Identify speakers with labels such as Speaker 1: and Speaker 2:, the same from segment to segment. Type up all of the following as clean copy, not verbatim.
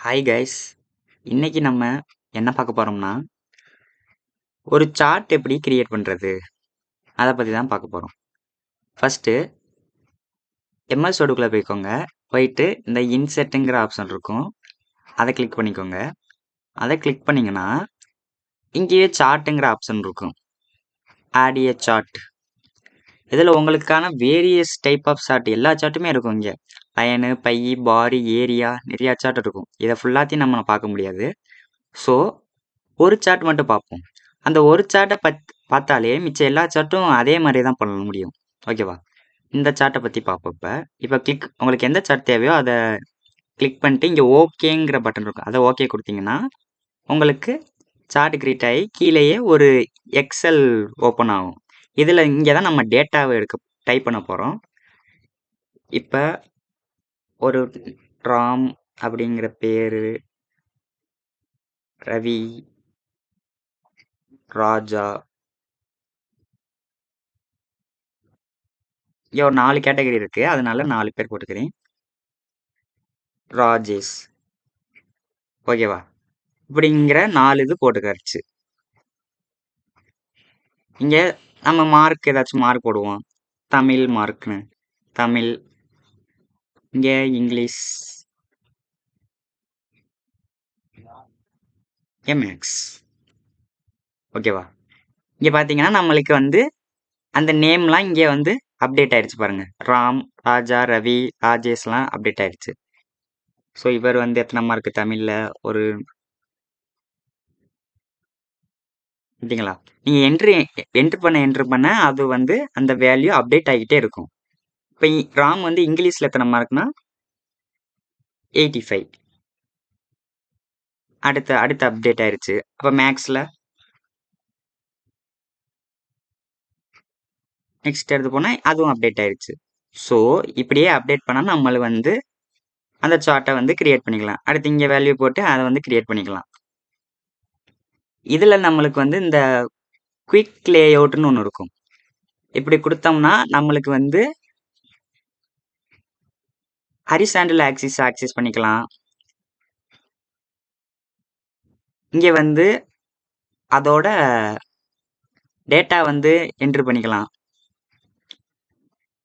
Speaker 1: Hi guys. இன்னைக்கு நம்ம என்ன பார்க்க போறோம்னா, ஒரு சார்ட் எப்படி கிரியேட் பண்றது? அத பத்தி தான் பார்க்க போறோம். ஃபர்ஸ்ட்டு எம்எஸ் வேர்டுக்குள்ள போய்க்கோங்க. போயிட்டு இந்த இன்செர்ட்ங்கிற ஆப்ஷன் இருக்கும். அத கிளிக் பண்ணிக்கோங்க. அத கிளிக் பண்ணீங்கன்னா, இங்கேயே சார்ட்ங்கிற ஆப்ஷன் இருக்கும். ஆட் எ சார்ட். இதுல உங்களுக்கான வேரியஸ் டைப் ஆஃப் சார்ட் எல்லா சார்ட்டுமே இருக்கும் இங்க. லைனு, பை, பார், ஏரியா நிறைய சார்ட் இருக்கும். இத ஃபுல்லாத்தையும் நம்ம பார்க்க முடியாது. ஸோ ஒரு சார்ட் மட்டும் பார்ப்போம். அந்த ஒரு சார்ட்டை பார்த்தாலே மிச்சம் எல்லா சார்ட்டும் அதே மாதிரி தான் பண்ண முடியும். ஓகேவா? இந்த சார்ட்டை பற்றி பார்ப்போம் இப்போ. உங்களுக்கு எந்த சார்ட் தேவையோ அதை கிளிக் பண்ணிட்டு இங்கே ஓகேங்கிற பட்டன் இருக்கும். அதை ஓகே கொடுத்தீங்கன்னா உங்களுக்கு சார்ட் கிரியேட் ஆகி கீழேயே ஒரு எக்ஸல் ஓப்பன் ஆகும். இதில் இங்கே தான் நம்ம டேட்டாவை டைப் பண்ண போகிறோம். இப்போ ஒரு ராம் அப்படிங்கிற பேர், ரவி, ராஜா, இங்கே ஒரு 4 கேட்டகரி இருக்கு. அதனால 4 பேர் போட்டுக்கிறேன். ராஜேஷ். ஓகேவா? இப்படிங்கிற 4 இது போட்டுக்கரிச்சு. இங்க நம்ம மார்க் ஏதாச்சும் மார்க் போடுவோம். தமிழ் மார்க்னு. தமிழ். இங்க இங்கிலீஷ். மேக்ஸ். ஓகேவா? இங்க பாத்தீங்கன்னா நம்மளுக்கு வந்து அந்த நேம்லாம் இங்க வந்து அப்டேட் ஆயிடுச்சு பாருங்க. ராம், ராஜா, ரவி, ராஜேஷ்லாம் அப்டேட் ஆயிடுச்சு. ஸோ இவர் வந்து எத்தனை மார்க் தமிழ்ல ஒரு அப்படிங்களா? நீங்க என்ட்ரு பண்ண அது வந்து அந்த வேல்யூ அப்டேட் ஆகிட்டே இருக்கும். இப்போ ராம் வந்து இங்கிலீஷ்ல எத்தனை மார்க்னா 85. அடுத்த அப்டேட் ஆயிருச்சு. அப்போ மேக்ஸ்ல நெக்ஸ்ட் எடுத்து போனா அதுவும் அப்டேட் ஆயிருச்சு. ஸோ இப்படியே அப்டேட் பண்ணா நம்மளுக்கு வந்து அந்த சார்ட்டை வந்து கிரியேட் பண்ணிக்கலாம். அடுத்து இங்க வேல்யூ போட்டு அதை வந்து கிரியேட் பண்ணிக்கலாம். இதுல நம்மளுக்கு வந்து இந்த குயிக் லேஅவுட்னு ஒன்று இருக்கும். இப்படி கொடுத்தோம்னா நம்மளுக்கு வந்து ஹரிசாண்டல் ஆக்சிஸ் பண்ணிக்கலாம். இங்க வந்து அதோட டேட்டா வந்து என்ட்ரு பண்ணிக்கலாம்.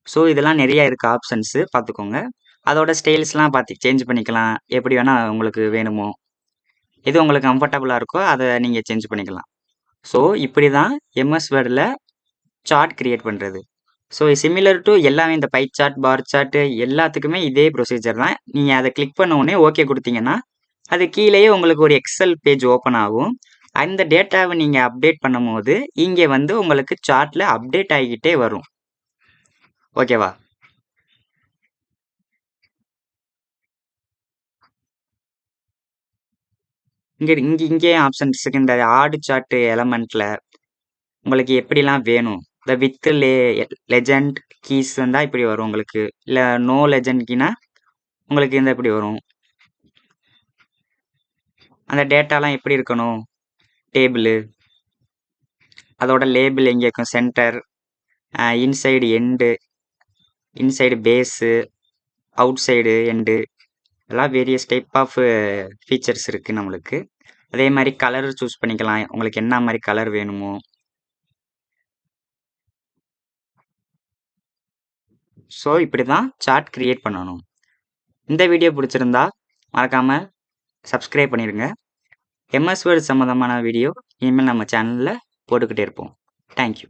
Speaker 1: ஸோ இதெல்லாம் நிறைய இருக்கு ஆப்ஷன்ஸு, பார்த்துக்கோங்க. அதோட ஸ்டைல்ஸ்லாம் பார்த்து சேஞ்ச் பண்ணிக்கலாம். எப்படி வேணா உங்களுக்கு வேணுமோ, எது உங்களுக்கு கம்ஃபர்டபுளாக இருக்கோ அதை நீங்கள் சேஞ்ச் பண்ணிக்கலாம். ஸோ இப்படி தான் எம்எஸ் வேர்டில் சார்ட் கிரியேட் பண்ணுறது. ஸோ சிமிலர் டு எல்லாமே இந்த பை சார்ட், பார் சார்ட் எல்லாத்துக்குமே இதே ப்ரொசீஜர் தான். நீங்கள் அதை கிளிக் பண்ண உடனே ஓகே கொடுத்தீங்கன்னா அது கீழேயே உங்களுக்கு ஒரு எக்ஸல் பேஜ் ஓப்பன் ஆகும். அந்த டேட்டாவை நீங்கள் அப்டேட் பண்ணும் போது இங்கே வந்து உங்களுக்கு சார்ட்டில் அப்டேட் ஆகிக்கிட்டே வரும். ஓகேவா? இங்கே ஆப்ஷன்ஸ் இருக்கு. இந்த ஆடு சார்ட் எலமெண்ட்ல உங்களுக்கு எப்படிலாம் வேணும், இந்த வித் லெஜண்ட் கீஸ் வந்தால் இப்படி வரும் உங்களுக்கு. இல்லை நோ லெஜண்ட் கீனா உங்களுக்கு இந்த இப்படி வரும். அந்த டேட்டாலாம் எப்படி இருக்கணும், டேபிள், அதோட லேபிள் எங்கே இருக்கும், centre, inside end, inside base, outside end, எல்லாம் வேரியஸ் டைப் ஆஃப் ஃபீச்சர்ஸ் இருக்குது நம்மளுக்கு. அதே மாதிரி கலர் சூஸ் பண்ணிக்கலாம், உங்களுக்கு என்ன மாதிரி கலர் வேணுமோ. ஸோ இப்படி தான் சார்ட் கிரியேட் பண்ணணும். இந்த வீடியோ பிடிச்சிருந்தா மறக்காமல் சப்ஸ்கிரைப் பண்ணிடுங்க. எம்எஸ் வேர்டு சம்மந்தமான வீடியோ இனிமேல் நம்ம சேனலில் போட்டுக்கிட்டே இருப்போம். தேங்க்யூ.